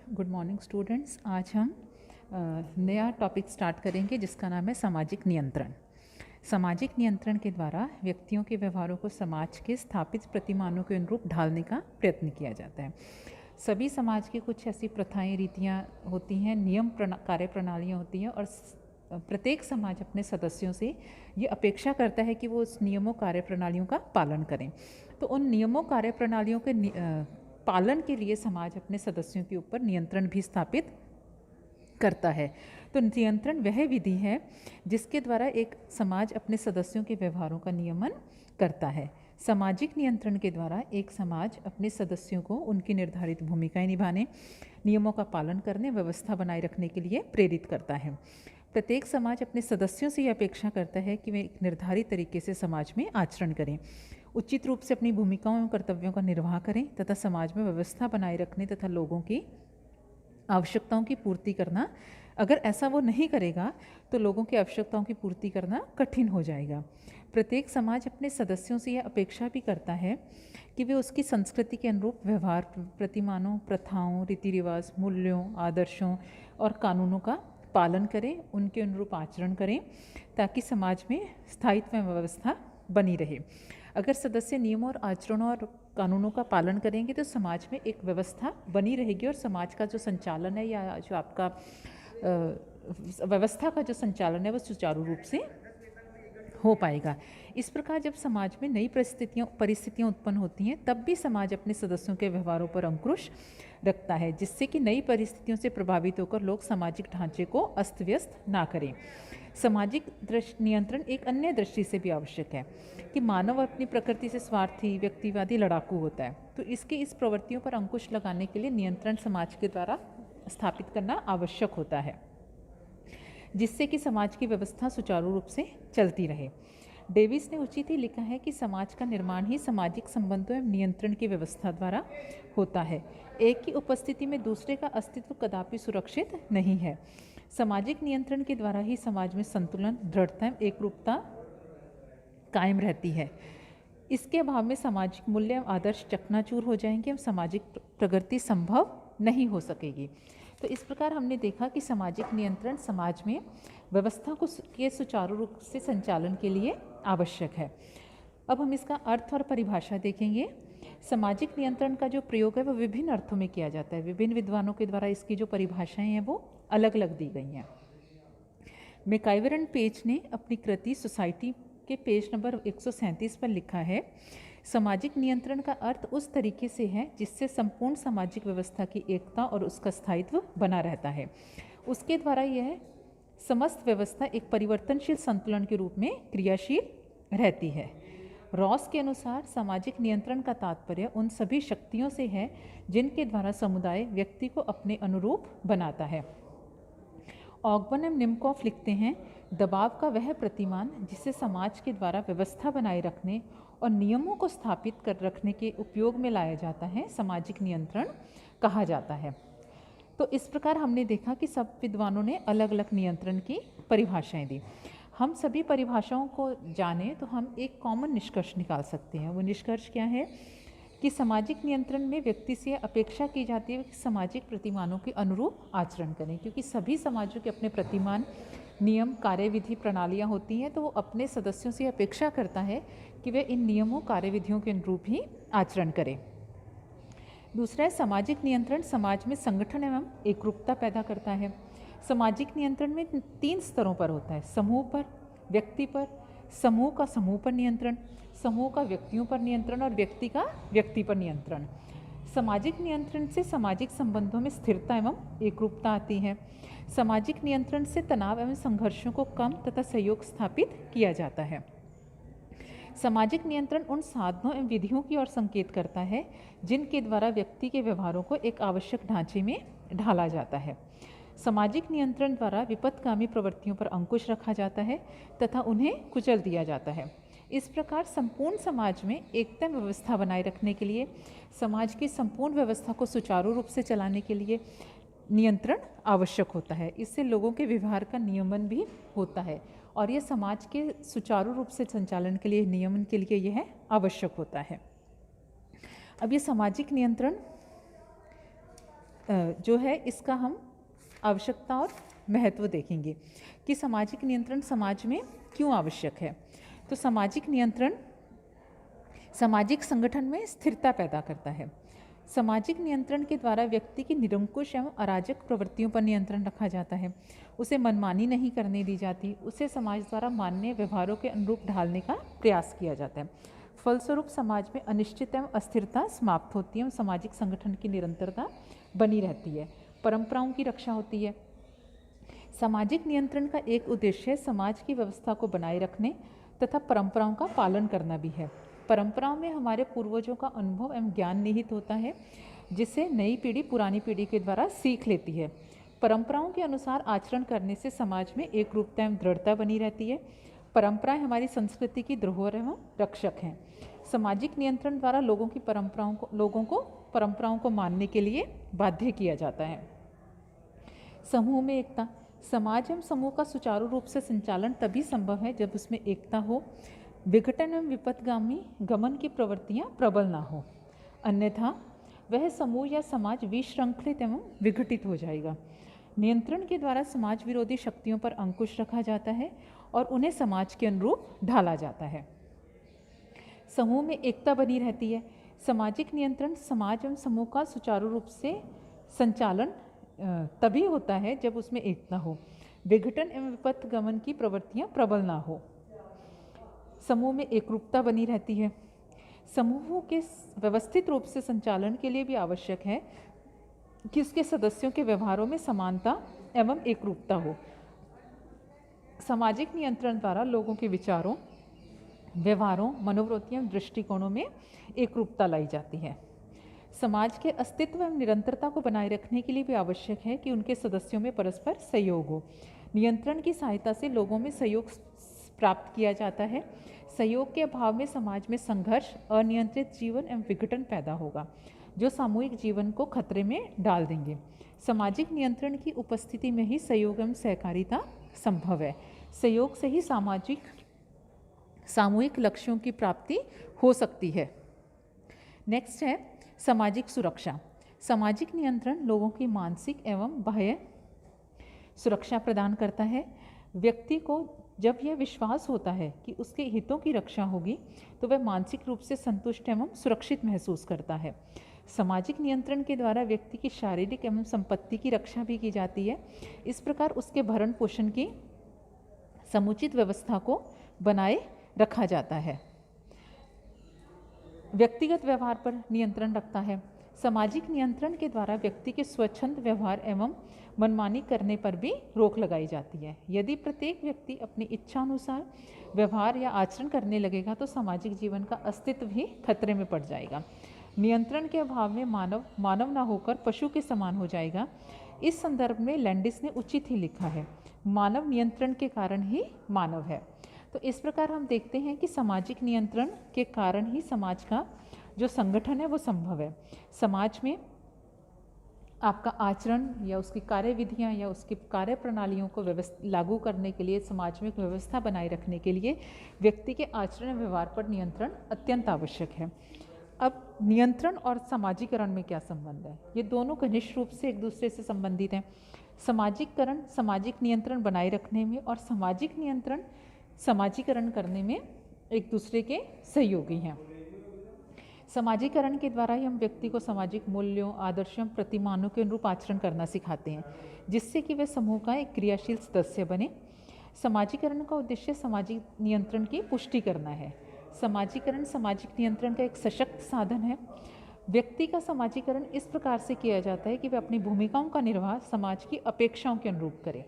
Good morning students. आज हम नया टॉपिक स्टार्ट करेंगे जिसका नाम है सामाजिक नियंत्रण। सामाजिक नियंत्रण के द्वारा व्यक्तियों के व्यवहारों को समाज के स्थापित प्रतिमानों के अनुरूप ढालने का प्रयत्न किया जाता है। सभी समाज की कुछ ऐसी प्रथाएं, रीतियां होती हैं, नियम कार्य प्रणालियाँ होती हैं और प्रत्येक समाज अपने सदस्यों से ये अपेक्षा करता है कि वो उस नियमों कार्य प्रणालियों का पालन करें। तो उन नियमों कार्य प्रणालियों के पालन के लिए समाज अपने सदस्यों के ऊपर नियंत्रण भी स्थापित करता है। तो नियंत्रण वह विधि है जिसके द्वारा एक समाज अपने सदस्यों के व्यवहारों का नियमन करता है। सामाजिक नियंत्रण के द्वारा एक समाज अपने सदस्यों को उनकी निर्धारित भूमिकाएं निभाने, नियमों का पालन करने, व्यवस्था बनाए रखने के लिए प्रेरित करता है। प्रत्येक समाज अपने सदस्यों से यह अपेक्षा करता है कि वे एक निर्धारित तरीके से समाज में आचरण करें, उचित रूप से अपनी भूमिकाओं एवं कर्तव्यों का निर्वाह करें तथा समाज में व्यवस्था बनाए रखने तथा लोगों की आवश्यकताओं की पूर्ति करना। अगर ऐसा वो नहीं करेगा तो लोगों की आवश्यकताओं की पूर्ति करना कठिन हो जाएगा। प्रत्येक समाज अपने सदस्यों से यह अपेक्षा भी करता है कि वे उसकी संस्कृति के अनुरूप व्यवहार, प्रतिमानों, प्रथाओं, रीति रिवाज, मूल्यों, आदर्शों और कानूनों का पालन करें, उनके अनुरूप आचरण करें ताकि समाज में स्थायित्व एवं व्यवस्था बनी रहे। अगर सदस्य नियमों और आचरणों और कानूनों का पालन करेंगे तो समाज में एक व्यवस्था बनी रहेगी और समाज का जो संचालन है या जो आपका व्यवस्था का जो संचालन है वो सुचारू रूप से हो पाएगा। इस प्रकार जब समाज में नई परिस्थितियाँ उत्पन्न होती हैं तब भी समाज अपने सदस्यों के व्यवहारों पर अंकुश रखता है, जिससे कि नई परिस्थितियों से प्रभावित होकर लोग सामाजिक ढांचे को अस्त व्यस्त ना करें। सामाजिक नियंत्रण एक अन्य दृष्टि से भी आवश्यक है कि मानव अपनी प्रकृति से स्वार्थी, व्यक्तिवादी, लड़ाकू होता है। तो इसके इस प्रवृत्तियों पर अंकुश लगाने के लिए नियंत्रण समाज के द्वारा स्थापित करना आवश्यक होता है, जिससे कि समाज की व्यवस्था सुचारू रूप से चलती रहे। डेविस ने उचित ही लिखा है कि समाज का निर्माण ही सामाजिक संबंधों एवं नियंत्रण की व्यवस्था द्वारा होता है। एक की उपस्थिति में दूसरे का अस्तित्व कदापि सुरक्षित नहीं है। सामाजिक नियंत्रण के द्वारा ही समाज में संतुलन, दृढ़ता एवं एकरूपता कायम रहती है। इसके अभाव में सामाजिक मूल्य एवं आदर्श चकनाचूर हो जाएंगे एवं सामाजिक प्रगति संभव नहीं हो सकेगी। तो इस प्रकार हमने देखा कि सामाजिक नियंत्रण समाज में व्यवस्था के सुचारू रूप से संचालन के लिए आवश्यक है। अब हम इसका अर्थ और परिभाषा देखेंगे। सामाजिक नियंत्रण का जो प्रयोग है वो विभिन्न अर्थों में किया जाता है। विभिन्न विद्वानों के द्वारा इसकी जो परिभाषाएं हैं वो अलग अलग दी गई हैं। मैकाइवर एंड पेज ने अपनी कृति सोसाइटी के पेज नंबर 137 पर लिखा है, सामाजिक नियंत्रण का अर्थ उस तरीके से है जिससे संपूर्ण सामाजिक व्यवस्था की एकता और उसका स्थायित्व बना रहता है। उसके द्वारा यह समस्त व्यवस्था एक परिवर्तनशील संतुलन के रूप में क्रियाशील रहती है। रॉस के अनुसार सामाजिक नियंत्रण का तात्पर्य उन सभी शक्तियों से है जिनके द्वारा समुदाय व्यक्ति को अपने अनुरूप बनाता है। ऑगबर्न एवं निमकॉफ लिखते हैं, दबाव का वह प्रतिमान जिसे समाज के द्वारा व्यवस्था बनाए रखने और नियमों को स्थापित कर रखने के उपयोग में लाया जाता है, सामाजिक नियंत्रण कहा जाता है। तो इस प्रकार हमने देखा कि सब विद्वानों ने अलग अलग नियंत्रण की परिभाषाएं दी। हम सभी परिभाषाओं को जानें तो हम एक कॉमन निष्कर्ष निकाल सकते हैं। वो निष्कर्ष क्या है कि सामाजिक नियंत्रण में व्यक्ति से अपेक्षा की जाती है कि सामाजिक प्रतिमानों के अनुरूप आचरण करें, क्योंकि सभी समाजों के अपने प्रतिमान, नियम, कार्यविधि, प्रणालियाँ होती हैं। तो वो अपने सदस्यों से अपेक्षा करता है कि वे इन नियमों, कार्यविधियों के अनुरूप ही आचरण करें। दूसरा है सामाजिक नियंत्रण समाज में संगठन एवं एकरूपता पैदा करता है। सामाजिक नियंत्रण में 3 स्तरों पर होता है, समूह पर, व्यक्ति पर, समूह का समूह पर नियंत्रण, समूह का व्यक्तियों पर नियंत्रण और व्यक्ति का व्यक्ति पर नियंत्रण। सामाजिक नियंत्रण से सामाजिक संबंधों में स्थिरता एवं एकरूपता आती है। सामाजिक नियंत्रण से तनाव एवं संघर्षों को कम तथा सहयोग स्थापित किया जाता है। सामाजिक नियंत्रण उन साधनों एवं विधियों की ओर संकेत करता है जिनके द्वारा व्यक्ति के व्यवहारों को एक आवश्यक ढांचे में ढाला जाता है। सामाजिक नियंत्रण द्वारा विपथगामी प्रवृत्तियों पर अंकुश रखा जाता है तथा उन्हें कुचल दिया जाता है। इस प्रकार संपूर्ण समाज में एकता व्यवस्था बनाए रखने के लिए, समाज की संपूर्ण व्यवस्था को सुचारू रूप से चलाने के लिए नियंत्रण आवश्यक होता है। इससे लोगों के व्यवहार का नियमन भी होता है और यह समाज के सुचारू रूप से संचालन के लिए, नियमन के लिए यह आवश्यक होता है। अब ये सामाजिक नियंत्रण जो है इसका हम आवश्यकता और महत्व देखेंगे कि सामाजिक नियंत्रण समाज में क्यों आवश्यक है। तो सामाजिक नियंत्रण सामाजिक संगठन में स्थिरता पैदा करता है। सामाजिक नियंत्रण के द्वारा व्यक्ति की निरंकुश एवं अराजक प्रवृत्तियों पर नियंत्रण रखा जाता है। उसे मनमानी नहीं करने दी जाती, उसे समाज द्वारा मान्य व्यवहारों के अनुरूप ढालने का प्रयास किया जाता है। फलस्वरूप समाज में अनिश्चित एवं अस्थिरता समाप्त होती है एवं सामाजिक संगठन की निरंतरता बनी रहती है। परंपराओं की रक्षा होती है। सामाजिक नियंत्रण का एक उद्देश्य समाज की व्यवस्था को बनाए रखने तथा परंपराओं का पालन करना भी है। परंपराओं में हमारे पूर्वजों का अनुभव एवं ज्ञान निहित होता है, जिसे नई पीढ़ी पुरानी पीढ़ी के द्वारा सीख लेती है। परंपराओं के अनुसार आचरण करने से समाज में एक रूपता एवं दृढ़ता बनी रहती है। परंपराएं हमारी संस्कृति की धरोहर एवं रक्षक हैं। सामाजिक नियंत्रण द्वारा लोगों को परंपराओं को मानने के लिए बाध्य किया जाता है। समूह में एकता। समाज एवं समूह का सुचारू रूप से संचालन तभी संभव है जब उसमें एकता हो, विघटन एवं विपथगामी गमन की प्रवृत्तियां प्रबल ना हो, अन्यथा वह समूह या समाज विशृंखलित एवं विघटित हो जाएगा। नियंत्रण के द्वारा समाज विरोधी शक्तियों पर अंकुश रखा जाता है और उन्हें समाज के अनुरूप ढाला जाता है। समूह में एकता बनी रहती है। सामाजिक नियंत्रण समाज एवं समूह का सुचारू रूप से संचालन तभी होता है जब उसमें एकता हो, विघटन एवं विपथ गमन की प्रवृत्तियां प्रबल ना हो, समूह में एकरूपता बनी रहती है। समूहों के व्यवस्थित रूप से संचालन के लिए भी आवश्यक है कि उसके सदस्यों के व्यवहारों में समानता एवं एकरूपता हो। सामाजिक नियंत्रण द्वारा लोगों के विचारों, व्यवहारों, मनोवृत्तियों, दृष्टिकोणों में एकरूपता लाई जाती है। समाज के अस्तित्व एवं निरंतरता को बनाए रखने के लिए भी आवश्यक है कि उनके सदस्यों में परस्पर सहयोग हो। नियंत्रण की सहायता से लोगों में सहयोग प्राप्त किया जाता है। सहयोग के अभाव में समाज में संघर्ष, अनियंत्रित जीवन एवं विघटन पैदा होगा, जो सामूहिक जीवन को खतरे में डाल देंगे। सामाजिक नियंत्रण की उपस्थिति में ही सहयोग एवं सहकारिता संभव है। सहयोग से ही सामूहिक लक्ष्यों की प्राप्ति हो सकती है। नेक्स्ट है सामाजिक सुरक्षा। सामाजिक नियंत्रण लोगों की मानसिक एवं बाह्य सुरक्षा प्रदान करता है। व्यक्ति को जब यह विश्वास होता है कि उसके हितों की रक्षा होगी तो वह मानसिक रूप से संतुष्ट एवं सुरक्षित महसूस करता है। सामाजिक नियंत्रण के द्वारा व्यक्ति की शारीरिक एवं संपत्ति की रक्षा भी की जाती है। इस प्रकार उसके भरण पोषण की समुचित व्यवस्था को बनाए रखा जाता है। व्यक्तिगत व्यवहार पर नियंत्रण रखता है। सामाजिक नियंत्रण के द्वारा व्यक्ति के स्वच्छंद व्यवहार एवं मनमानी करने पर भी रोक लगाई जाती है। यदि प्रत्येक व्यक्ति अपनी इच्छानुसार व्यवहार या आचरण करने लगेगा तो सामाजिक जीवन का अस्तित्व भी खतरे में पड़ जाएगा। नियंत्रण के अभाव में मानव ना होकर पशु के समान हो जाएगा। इस संदर्भ में लैंडिस ने उचित ही लिखा है, मानव नियंत्रण के कारण ही मानव है। तो इस प्रकार हम देखते हैं कि सामाजिक नियंत्रण के कारण ही समाज का जो संगठन है वो संभव है। समाज में आपका आचरण या उसकी कार्यविधियां या उसकी कार्य प्रणालियों को लागू करने के लिए, समाज में एक व्यवस्था बनाए रखने के लिए व्यक्ति के आचरण व्यवहार पर नियंत्रण अत्यंत आवश्यक है। अब नियंत्रण और सामाजिकरण में क्या संबंध है? ये दोनों घनिष्ठ रूप से एक दूसरे से संबंधित हैं। सामाजिकरण सामाजिक नियंत्रण बनाए रखने में और सामाजिक नियंत्रण सामाजिकरण करने में एक दूसरे के सहयोगी हैं। सामाजिकरण के द्वारा ही हम व्यक्ति को सामाजिक मूल्यों, आदर्शों, प्रतिमानों के अनुरूप आचरण करना सिखाते हैं, जिससे कि वह समूह का एक क्रियाशील सदस्य बने। सामाजिकरण का उद्देश्य सामाजिक नियंत्रण की पुष्टि करना है। सामाजिकरण सामाजिक नियंत्रण का एक सशक्त साधन है। व्यक्ति का सामाजिकरण इस प्रकार से किया जाता है कि वह अपनी भूमिकाओं का निर्वाह समाज की अपेक्षाओं के अनुरूप करे।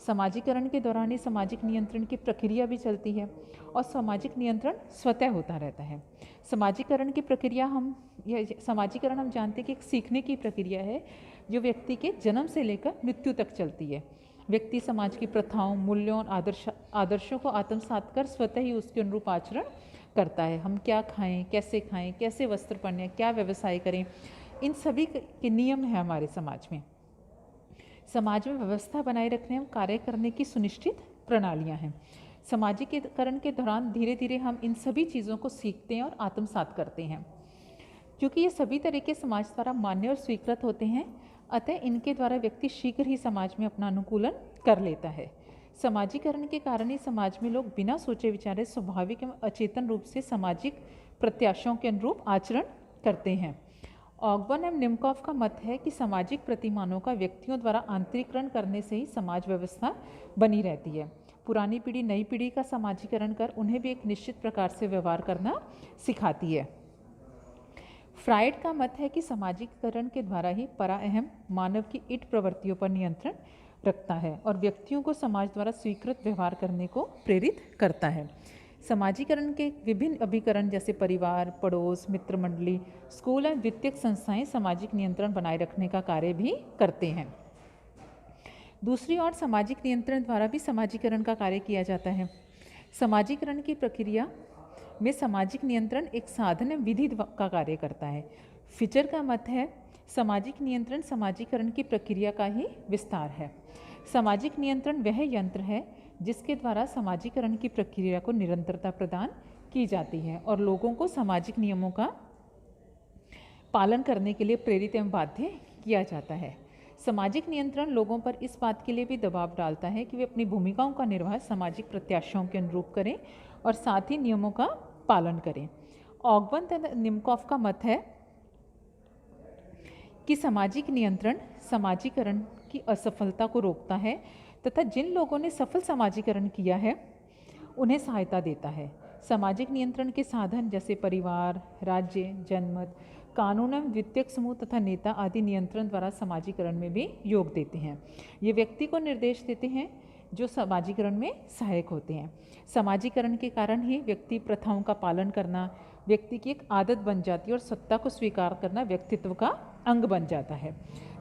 सामाजिकरण के दौरान ही सामाजिक नियंत्रण की प्रक्रिया भी चलती है और सामाजिक नियंत्रण स्वतः होता रहता है। सामाजिकरण की प्रक्रिया सामाजिकरण हम जानते हैं कि एक सीखने की प्रक्रिया है जो व्यक्ति के जन्म से लेकर मृत्यु तक चलती है। व्यक्ति समाज की प्रथाओं, मूल्यों और आदर्शों को आत्मसात कर स्वतः ही उसके अनुरूप आचरण करता है। हम क्या खाएं, कैसे वस्त्र पहनें, क्या व्यवसाय करें, इन सभी के नियम हैं हमारे समाज में। समाज में व्यवस्था बनाए रखने एवं कार्य करने की सुनिश्चित प्रणालियां हैं। सामाजिकरण के दौरान धीरे धीरे हम इन सभी चीज़ों को सीखते हैं और आत्मसात करते हैं। क्योंकि ये सभी तरीके समाज द्वारा मान्य और स्वीकृत होते हैं, अतः इनके द्वारा व्यक्ति शीघ्र ही समाज में अपना अनुकूलन कर लेता है। समाजीकरण के कारण ही समाज में लोग बिना सोचे विचारे स्वाभाविक एवं अचेतन रूप से सामाजिक प्रत्याशाओं के अनुरूप आचरण करते हैं। ऑगबर्न एवं निमकॉफ का मत है कि सामाजिक प्रतिमानों का व्यक्तियों द्वारा आंतरिकरण करने से ही समाज व्यवस्था बनी रहती है। पुरानी पीढ़ी नई पीढ़ी का समाजीकरण कर उन्हें भी एक निश्चित प्रकार से व्यवहार करना सिखाती है। फ्राइड का मत है कि सामाजिकरण के द्वारा ही पराअहम मानव की इट प्रवृत्तियों पर नियंत्रण रखता है और व्यक्तियों को समाज द्वारा स्वीकृत व्यवहार करने को प्रेरित करता है। समाजीकरण के विभिन्न अभिकरण जैसे परिवार, पड़ोस, मित्र मंडली, स्कूल एवं वित्तीय संस्थाएं सामाजिक नियंत्रण बनाए रखने का कार्य भी करते हैं। दूसरी ओर सामाजिक नियंत्रण द्वारा भी समाजीकरण का कार्य किया जाता है। समाजीकरण की प्रक्रिया में सामाजिक नियंत्रण एक साधन एवं विधि का कार्य करता है। फिचर का मत है सामाजिक नियंत्रण समाजीकरण की प्रक्रिया का ही विस्तार है। सामाजिक नियंत्रण वह यंत्र है जिसके द्वारा समाजीकरण की प्रक्रिया को निरंतरता प्रदान की जाती है और लोगों को सामाजिक नियमों का पालन करने के लिए प्रेरित एवं बाध्य किया जाता है। सामाजिक नियंत्रण लोगों पर इस बात के लिए भी दबाव डालता है कि वे अपनी भूमिकाओं का निर्वाह सामाजिक प्रत्याशाओं के अनुरूप करें और साथ ही नियमों का पालन करें। ऑगबर्न तथा निमकॉफ का मत है कि सामाजिक नियंत्रण समाजीकरण की असफलता को रोकता है तथा जिन लोगों ने सफल समाजीकरण किया है उन्हें सहायता देता है। सामाजिक नियंत्रण के साधन जैसे परिवार, राज्य, जनमत, कानून एवं वित्तीय समूह तथा नेता आदि नियंत्रण द्वारा समाजीकरण में भी योग देते हैं। ये व्यक्ति को निर्देश देते हैं जो समाजीकरण में सहायक होते हैं। समाजीकरण के कारण ही व्यक्ति प्रथाओं का पालन करना व्यक्ति की एक आदत बन जाती है और सत्ता को स्वीकार करना व्यक्तित्व का अंग बन जाता है।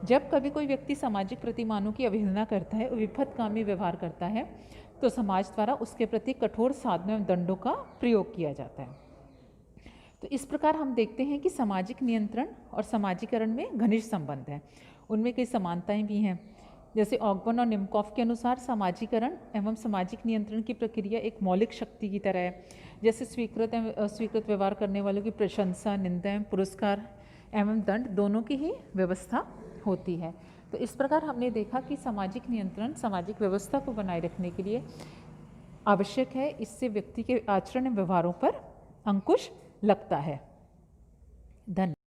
जब कभी कोई व्यक्ति सामाजिक प्रतिमानों की अवहेलना करता है और विपथगामी व्यवहार करता है तो समाज द्वारा उसके प्रति कठोर साधनों एवं दंडों का प्रयोग किया जाता है। तो इस प्रकार हम देखते हैं कि सामाजिक नियंत्रण और समाजीकरण में घनिष्ठ संबंध है। उनमें कई समानताएं भी हैं। जैसे ऑगबर्न और निमकॉफ के अनुसार समाजीकरण एवं सामाजिक नियंत्रण की प्रक्रिया एक मौलिक शक्ति की तरह है। जैसे स्वीकृत एवं अस्वीकृत व्यवहार करने वालों की प्रशंसा, निंदा एवं पुरस्कार एवं दंड दोनों की ही व्यवस्था होती है। तो इस प्रकार हमने देखा कि सामाजिक नियंत्रण सामाजिक व्यवस्था को बनाए रखने के लिए आवश्यक है। इससे व्यक्ति के आचरण एवं व्यवहारों पर अंकुश लगता है। धन्यवाद।